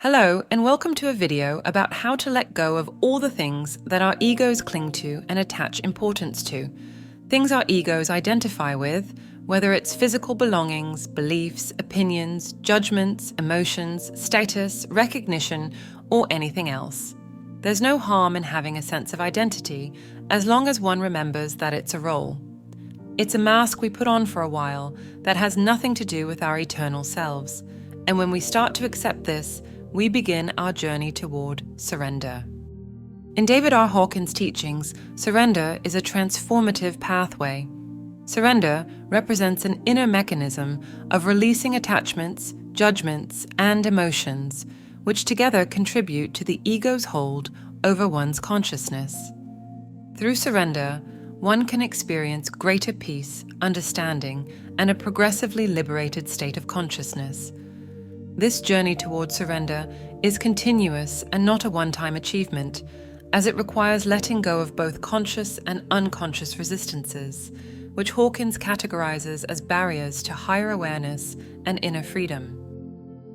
Hello, and welcome to a video about how to let go of all the things that our egos cling to and attach importance to. Things our egos identify with, whether it's physical belongings, beliefs, opinions, judgments, emotions, status, recognition, or anything else. There's no harm in having a sense of identity, as long as one remembers that it's a role. It's a mask we put on for a while that has nothing to do with our eternal selves. And when we start to accept this, we begin our journey toward surrender. In David R. Hawkins' teachings, surrender is a transformative pathway. Surrender represents an inner mechanism of releasing attachments, judgments, and emotions, which together contribute to the ego's hold over one's consciousness. Through surrender, one can experience greater peace, understanding, and a progressively liberated state of consciousness. This journey towards surrender is continuous and not a one-time achievement, as it requires letting go of both conscious and unconscious resistances, which Hawkins categorizes as barriers to higher awareness and inner freedom.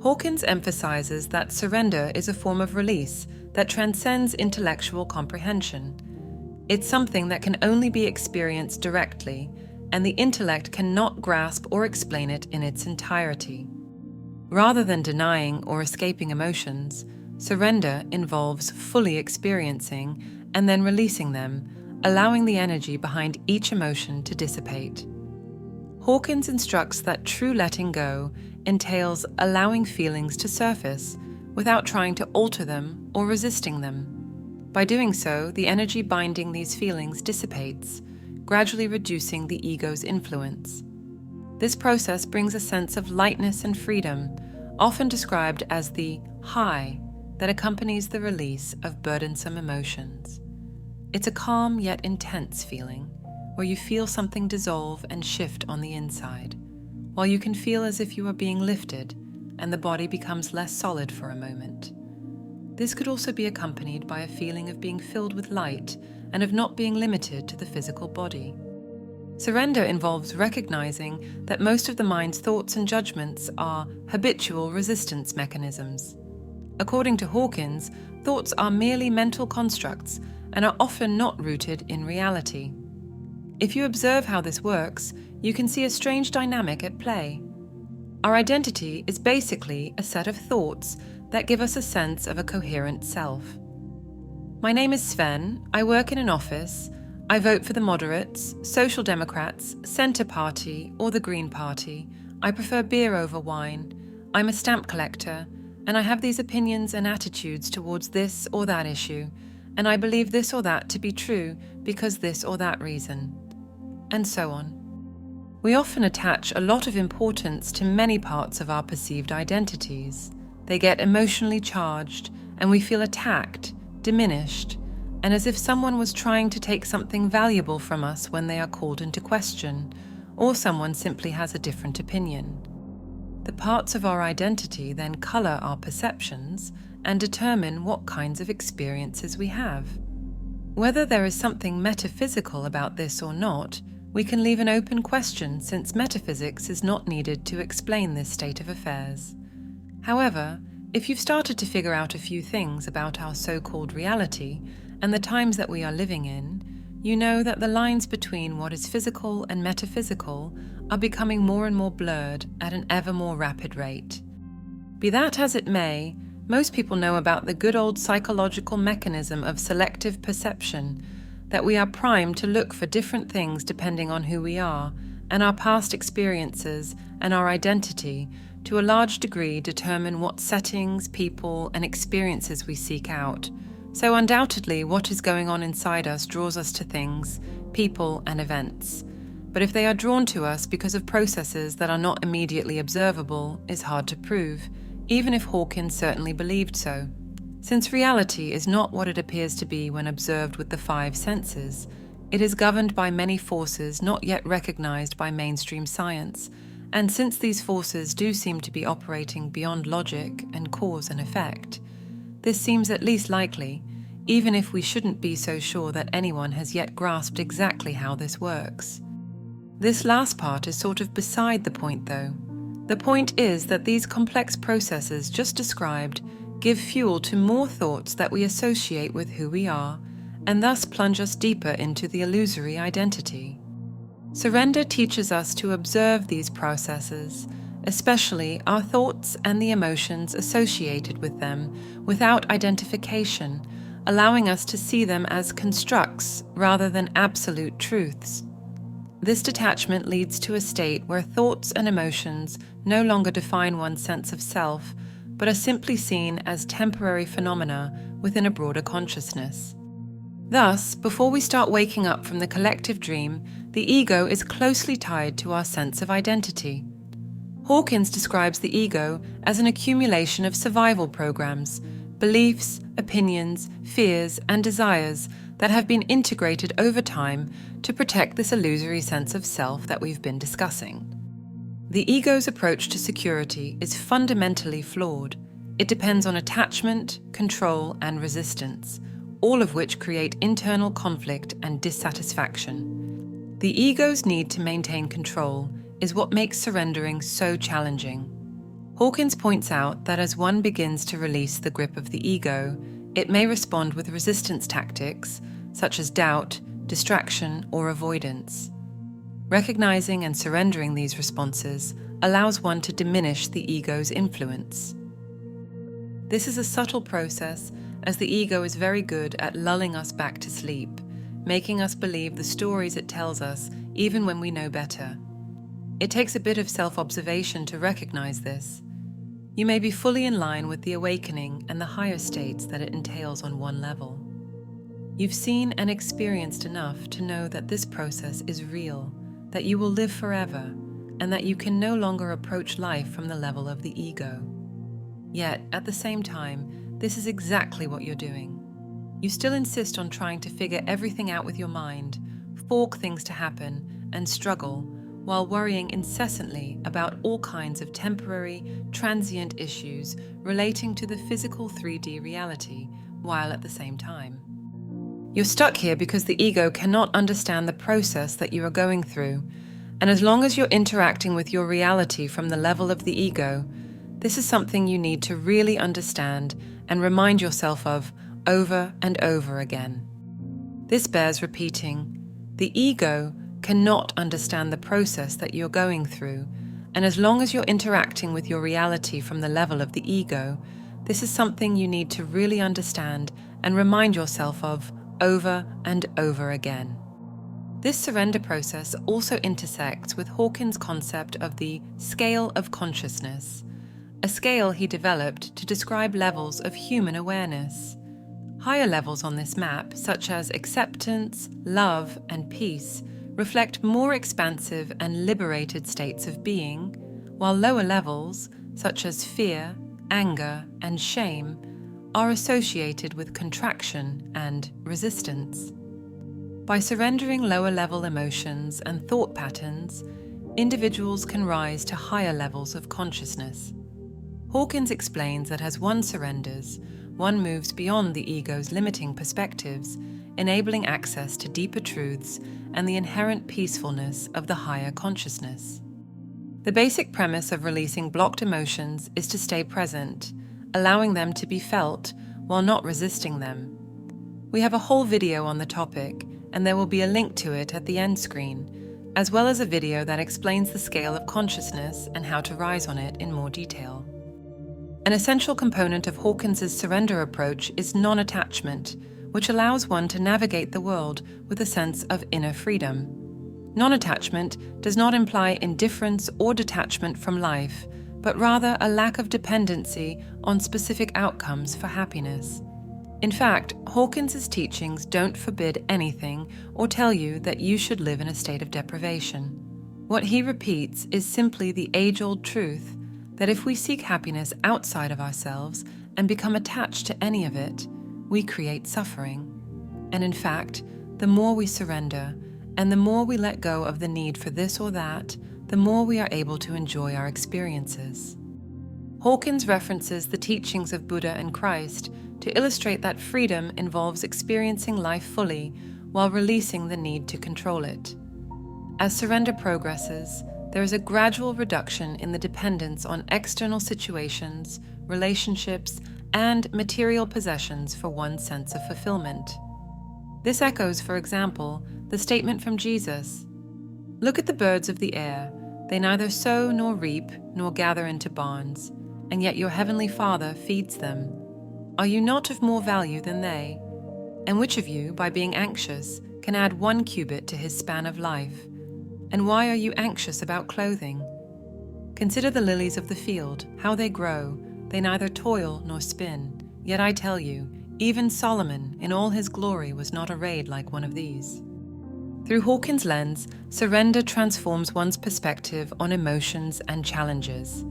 Hawkins emphasizes that surrender is a form of release that transcends intellectual comprehension. It's something that can only be experienced directly, and the intellect cannot grasp or explain it in its entirety. Rather than denying or escaping emotions, surrender involves fully experiencing and then releasing them, allowing the energy behind each emotion to dissipate. Hawkins instructs that true letting go entails allowing feelings to surface without trying to alter them or resisting them. By doing so, the energy binding these feelings dissipates, gradually reducing the ego's influence. This process brings a sense of lightness and freedom, often described as the high that accompanies the release of burdensome emotions. It's a calm yet intense feeling, where you feel something dissolve and shift on the inside, while you can feel as if you are being lifted and the body becomes less solid for a moment. This could also be accompanied by a feeling of being filled with light and of not being limited to the physical body. Surrender involves recognizing that most of the mind's thoughts and judgments are habitual resistance mechanisms. According to Hawkins, thoughts are merely mental constructs and are often not rooted in reality. If you observe how this works, you can see a strange dynamic at play. Our identity is basically a set of thoughts that give us a sense of a coherent self. My name is Sven, I work in an office, I vote for the moderates, Social Democrats, Centre Party, or the Green Party. I prefer beer over wine. I'm a stamp collector, and I have these opinions and attitudes towards this or that issue, and I believe this or that to be true because this or that reason, and so on. We often attach a lot of importance to many parts of our perceived identities. They get emotionally charged, and we feel attacked, diminished, and as if someone was trying to take something valuable from us when they are called into question, or someone simply has a different opinion. The parts of our identity then color our perceptions and determine what kinds of experiences we have. Whether there is something metaphysical about this or not, we can leave an open question, since metaphysics is not needed to explain this state of affairs. However, if you've started to figure out a few things about our so-called reality and the times that we are living in, you know that the lines between what is physical and metaphysical are becoming more and more blurred at an ever more rapid rate. Be that as it may, most people know about the good old psychological mechanism of selective perception, that we are primed to look for different things depending on who we are, and our past experiences and our identity to a large degree determine what settings, people, and experiences we seek out. So undoubtedly, what is going on inside us draws us to things, people, and events. But if they are drawn to us because of processes that are not immediately observable, is hard to prove, even if Hawkins certainly believed so. Since reality is not what it appears to be when observed with the five senses, it is governed by many forces not yet recognized by mainstream science, and since these forces do seem to be operating beyond logic and cause and effect, this seems at least likely, even if we shouldn't be so sure that anyone has yet grasped exactly how this works. This last part is sort of beside the point, though. The point is that these complex processes just described give fuel to more thoughts that we associate with who we are, and thus plunge us deeper into the illusory identity. Surrender teaches us to observe these processes, especially our thoughts and the emotions associated with them, without identification, allowing us to see them as constructs rather than absolute truths. This detachment leads to a state where thoughts and emotions no longer define one's sense of self, but are simply seen as temporary phenomena within a broader consciousness. Thus, before we start waking up from the collective dream, the ego is closely tied to our sense of identity. Hawkins describes the ego as an accumulation of survival programs, beliefs, opinions, fears, and desires that have been integrated over time to protect this illusory sense of self that we've been discussing. The ego's approach to security is fundamentally flawed. It depends on attachment, control, and resistance, all of which create internal conflict and dissatisfaction. The ego's need to maintain control is what makes surrendering so challenging. Hawkins points out that as one begins to release the grip of the ego, it may respond with resistance tactics, such as doubt, distraction, or avoidance. Recognizing and surrendering these responses allows one to diminish the ego's influence. This is a subtle process, as the ego is very good at lulling us back to sleep, making us believe the stories it tells us even when we know better. It takes a bit of self-observation to recognize this. You may be fully in line with the awakening and the higher states that it entails on one level. You've seen and experienced enough to know that this process is real, that you will live forever, and that you can no longer approach life from the level of the ego. Yet, at the same time, this is exactly what you're doing. You still insist on trying to figure everything out with your mind, fork things to happen, and struggle, while worrying incessantly about all kinds of temporary, transient issues relating to the physical 3D reality, while at the same time. You're stuck here because the ego cannot understand the process that you are going through, and as long as you're interacting with your reality from the level of the ego, this is something you need to really understand and remind yourself of over and over again. This bears repeating. The ego cannot understand the process that you're going through, and as long as you're interacting with your reality from the level of the ego, this is something you need to really understand and remind yourself of over and over again. This surrender process also intersects with Hawkins' concept of the scale of consciousness, a scale he developed to describe levels of human awareness. Higher levels on this map, such as acceptance, love, and peace, reflect more expansive and liberated states of being, while lower levels, such as fear, anger, and shame, are associated with contraction and resistance. By surrendering lower-level emotions and thought patterns, individuals can rise to higher levels of consciousness. Hawkins explains that as one surrenders, one moves beyond the ego's limiting perspectives, enabling access to deeper truths and the inherent peacefulness of the higher consciousness. The basic premise of releasing blocked emotions is to stay present, allowing them to be felt while not resisting them. We have a whole video on the topic, and there will be a link to it at the end screen, as well as a video that explains the scale of consciousness and how to rise on it in more detail. An essential component of Hawkins's surrender approach is non-attachment, which allows one to navigate the world with a sense of inner freedom. Non-attachment does not imply indifference or detachment from life, but rather a lack of dependency on specific outcomes for happiness. In fact, Hawkins's teachings don't forbid anything or tell you that you should live in a state of deprivation. What he repeats is simply the age-old truth that if we seek happiness outside of ourselves and become attached to any of it, we create suffering. And in fact, the more we surrender and the more we let go of the need for this or that, the more we are able to enjoy our experiences. Hawkins references the teachings of Buddha and Christ to illustrate that freedom involves experiencing life fully while releasing the need to control it. As surrender progresses, there is a gradual reduction in the dependence on external situations, relationships, and material possessions for one's sense of fulfillment. This echoes, for example, the statement from Jesus, "Look at the birds of the air. They neither sow nor reap nor gather into barns, and yet your heavenly Father feeds them. Are you not of more value than they? And which of you, by being anxious, can add 1 cubit to his span of life? And why are you anxious about clothing? Consider the lilies of the field, how they grow. They neither toil nor spin. Yet I tell you, even Solomon in all his glory was not arrayed like one of these." Through Hawkins' lens, surrender transforms one's perspective on emotions and challenges.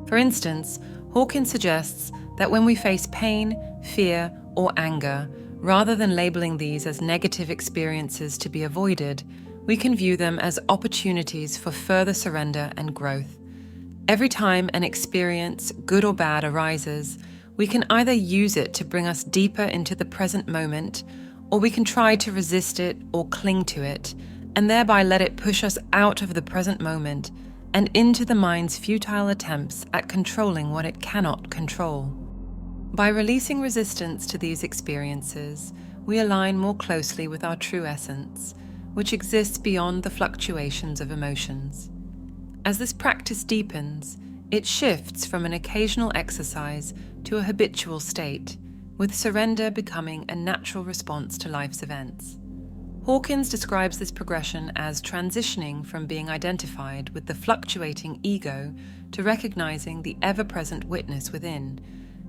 For instance, Hawkins suggests that when we face pain, fear, or anger, rather than labeling these as negative experiences to be avoided, we can view them as opportunities for further surrender and growth. Every time an experience, good or bad, arises, we can either use it to bring us deeper into the present moment, or we can try to resist it or cling to it, and thereby let it push us out of the present moment and into the mind's futile attempts at controlling what it cannot control. By releasing resistance to these experiences, we align more closely with our true essence, which exists beyond the fluctuations of emotions. As this practice deepens, it shifts from an occasional exercise to a habitual state, with surrender becoming a natural response to life's events. Hawkins describes this progression as transitioning from being identified with the fluctuating ego to recognizing the ever-present witness within,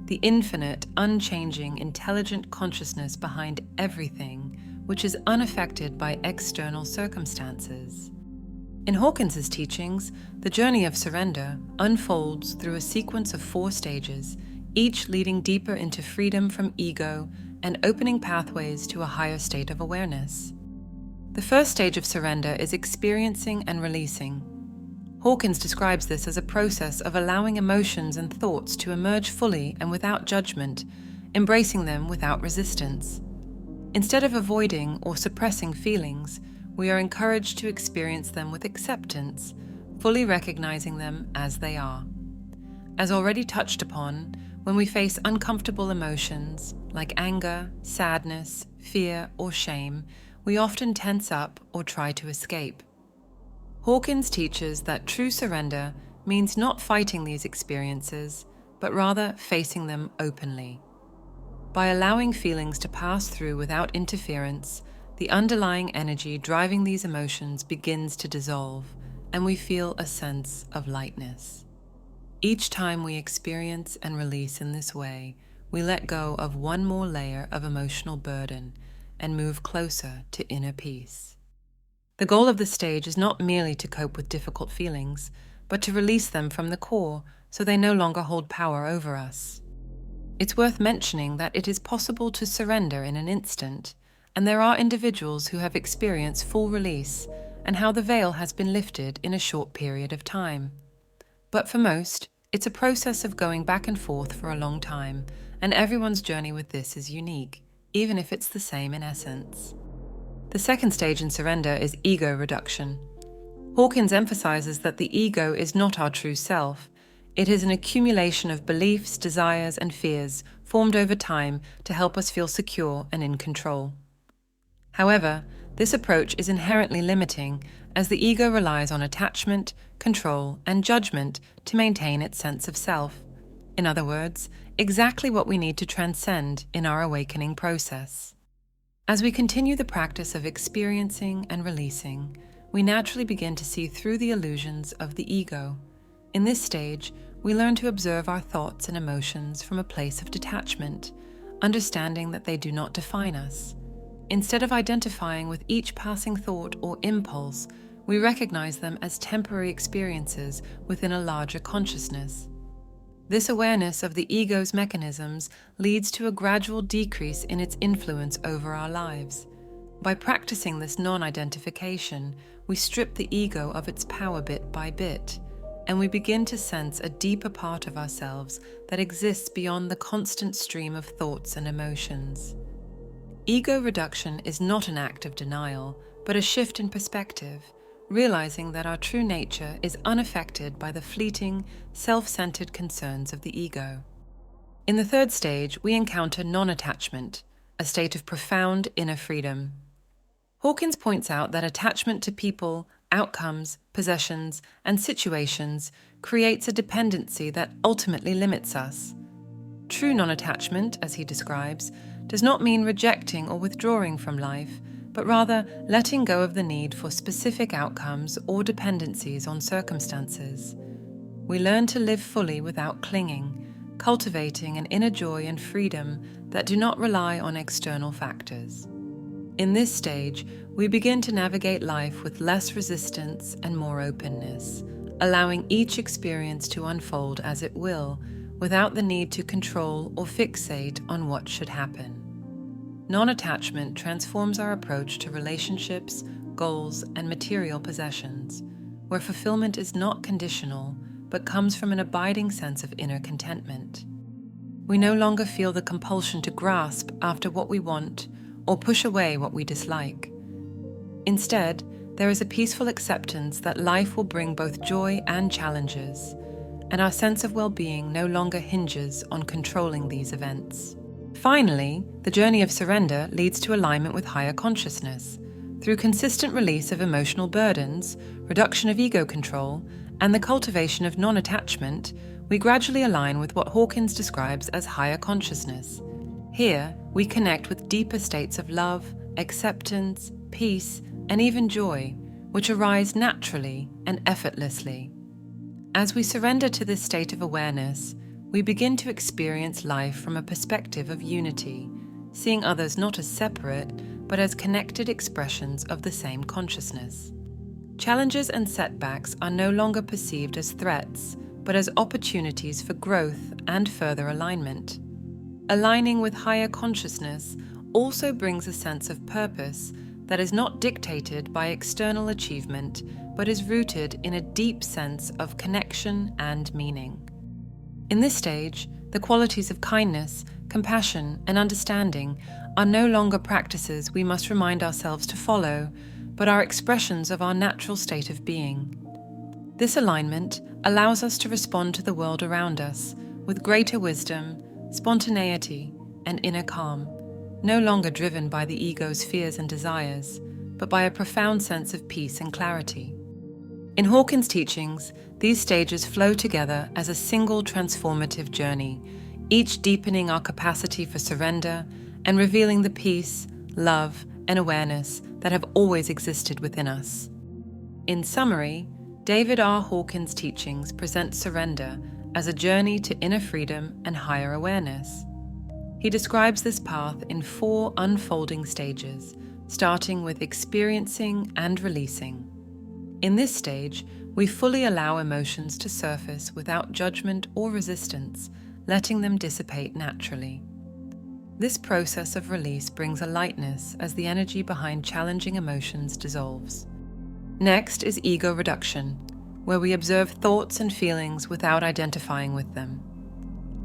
the infinite, unchanging, intelligent consciousness behind everything, which is unaffected by external circumstances. In Hawkins's teachings, the journey of surrender unfolds through a sequence of 4 stages, each leading deeper into freedom from ego and opening pathways to a higher state of awareness. The first stage of surrender is experiencing and releasing. Hawkins describes this as a process of allowing emotions and thoughts to emerge fully and without judgment, embracing them without resistance. Instead of avoiding or suppressing feelings, we are encouraged to experience them with acceptance, fully recognizing them as they are. As already touched upon, when we face uncomfortable emotions like anger, sadness, fear, or shame, we often tense up or try to escape. Hawkins teaches that true surrender means not fighting these experiences, but rather facing them openly. By allowing feelings to pass through without interference, the underlying energy driving these emotions begins to dissolve, and we feel a sense of lightness. Each time we experience and release in this way, we let go of one more layer of emotional burden and move closer to inner peace. The goal of this stage is not merely to cope with difficult feelings, but to release them from the core so they no longer hold power over us. It's worth mentioning that it is possible to surrender in an instant, and there are individuals who have experienced full release and how the veil has been lifted in a short period of time. But for most, it's a process of going back and forth for a long time, and everyone's journey with this is unique, even if it's the same in essence. The second stage in surrender is ego reduction. Hawkins emphasizes that the ego is not our true self. It is an accumulation of beliefs, desires, and fears formed over time to help us feel secure and in control. However, this approach is inherently limiting, as the ego relies on attachment, control, and judgment to maintain its sense of self. In other words, exactly what we need to transcend in our awakening process. As we continue the practice of experiencing and releasing, we naturally begin to see through the illusions of the ego. In this stage, we learn to observe our thoughts and emotions from a place of detachment, understanding that they do not define us. Instead of identifying with each passing thought or impulse, we recognize them as temporary experiences within a larger consciousness. This awareness of the ego's mechanisms leads to a gradual decrease in its influence over our lives. By practicing this non-identification, we strip the ego of its power bit by bit, and we begin to sense a deeper part of ourselves that exists beyond the constant stream of thoughts and emotions. Ego reduction is not an act of denial, but a shift in perspective, realizing that our true nature is unaffected by the fleeting, self-centered concerns of the ego. In the third stage, we encounter non-attachment, a state of profound inner freedom. Hawkins points out that attachment to people, outcomes, possessions, and situations creates a dependency that ultimately limits us. True non-attachment, as he describes, does not mean rejecting or withdrawing from life, but rather letting go of the need for specific outcomes or dependencies on circumstances. We learn to live fully without clinging, cultivating an inner joy and freedom that do not rely on external factors. In this stage, we begin to navigate life with less resistance and more openness, allowing each experience to unfold as it will, without the need to control or fixate on what should happen. Non-attachment transforms our approach to relationships, goals, and material possessions, where fulfillment is not conditional, but comes from an abiding sense of inner contentment. We no longer feel the compulsion to grasp after what we want or push away what we dislike. Instead, there is a peaceful acceptance that life will bring both joy and challenges, and our sense of well-being no longer hinges on controlling these events. Finally, the journey of surrender leads to alignment with higher consciousness. Through consistent release of emotional burdens, reduction of ego control, and the cultivation of non-attachment, we gradually align with what Hawkins describes as higher consciousness. Here, we connect with deeper states of love, acceptance, peace, and even joy, which arise naturally and effortlessly. As we surrender to this state of awareness, we begin to experience life from a perspective of unity, seeing others not as separate, but as connected expressions of the same consciousness. Challenges and setbacks are no longer perceived as threats, but as opportunities for growth and further alignment. Aligning with higher consciousness also brings a sense of purpose that is not dictated by external achievement, but is rooted in a deep sense of connection and meaning. In this stage, the qualities of kindness, compassion, and understanding are no longer practices we must remind ourselves to follow, but are expressions of our natural state of being. This alignment allows us to respond to the world around us with greater wisdom, spontaneity, and inner calm, no longer driven by the ego's fears and desires, but by a profound sense of peace and clarity. In Hawkins' teachings, these stages flow together as a single transformative journey, each deepening our capacity for surrender and revealing the peace, love, and awareness that have always existed within us. In summary, David R. Hawkins' teachings present surrender as a journey to inner freedom and higher awareness. He describes this path in 4 unfolding stages, starting with experiencing and releasing. In this stage, we fully allow emotions to surface without judgment or resistance, letting them dissipate naturally. This process of release brings a lightness as the energy behind challenging emotions dissolves. Next is ego reduction, where we observe thoughts and feelings without identifying with them.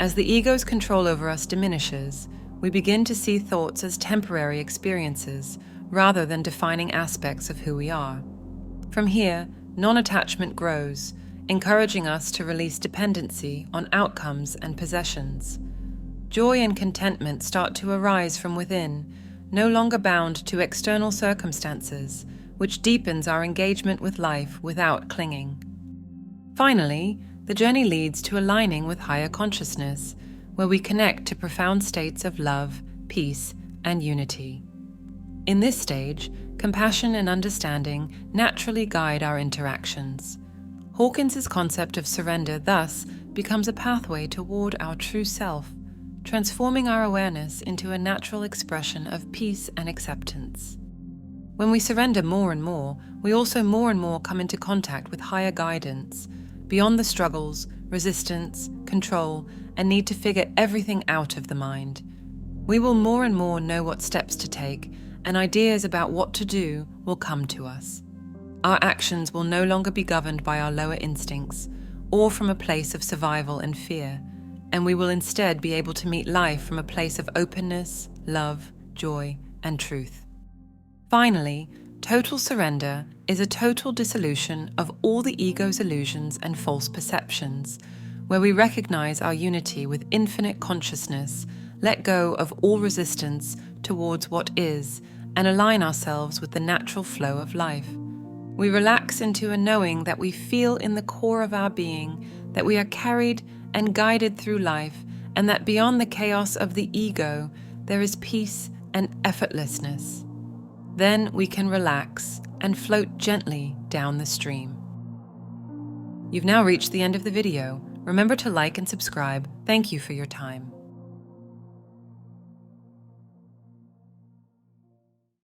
As the ego's control over us diminishes, we begin to see thoughts as temporary experiences rather than defining aspects of who we are. From here, non-attachment grows, encouraging us to release dependency on outcomes and possessions. Joy and contentment start to arise from within, no longer bound to external circumstances, which deepens our engagement with life without clinging. Finally, the journey leads to aligning with higher consciousness, where we connect to profound states of love, peace, and unity. In this stage, compassion and understanding naturally guide our interactions. Hawkins' concept of surrender thus becomes a pathway toward our true self, transforming our awareness into a natural expression of peace and acceptance. When we surrender more and more, we also more and more come into contact with higher guidance, beyond the struggles, resistance, control, and need to figure everything out of the mind. We will more and more know what steps to take, and ideas about what to do will come to us. Our actions will no longer be governed by our lower instincts, or from a place of survival and fear, and we will instead be able to meet life from a place of openness, love, joy, and truth. Finally, total surrender is a total dissolution of all the ego's illusions and false perceptions, where we recognize our unity with infinite consciousness, let go of all resistance towards what is, and align ourselves with the natural flow of life. We relax into a knowing that we feel in the core of our being, that we are carried and guided through life, and that beyond the chaos of the ego, there is peace and effortlessness. Then we can relax and float gently down the stream. You've now reached the end of the video. Remember to like and subscribe. Thank you for your time.